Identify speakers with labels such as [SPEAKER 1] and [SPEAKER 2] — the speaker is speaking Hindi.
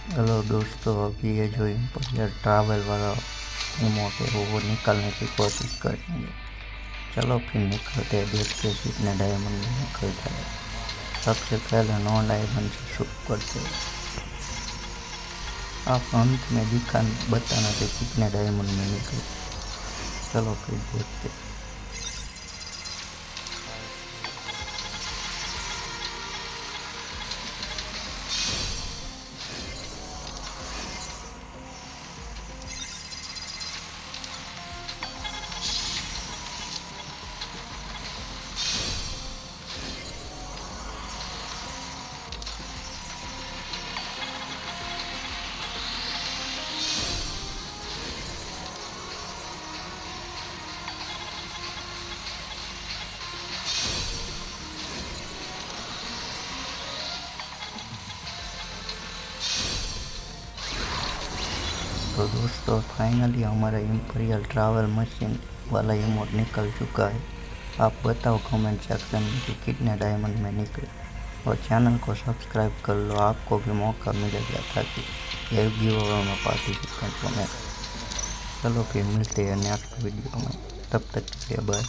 [SPEAKER 1] हेलो दोस्तों, अभी ये जो इम्पोरियल ट्रैवल वाला इमोट है वो निकालने की कोशिश करेंगे। चलो फिर निकलते हैं, देखते हैं कितने डायमंड में निकलता है। सबसे पहले नॉन डायमंड से शुरू करते हैं। आप अंत में बताना कि कितने डायमंड में निकले। चलो फिर देखते हैं। तो दोस्तों फाइनली हमारा इम्पोरियल ट्रैवल मशीन वाला इमोट निकल चुका है। आप बताओ कमेंट सेक्शन में कि कितने डायमंड में निकले, और चैनल को सब्सक्राइब कर लो, आपको भी मौका मिलेगा ताकि ये गिव अवे में पार्टिसिपेंट बने। चलो फिर मिलते हैं नेक्स्ट वीडियो में, तब तक के लिए बाय।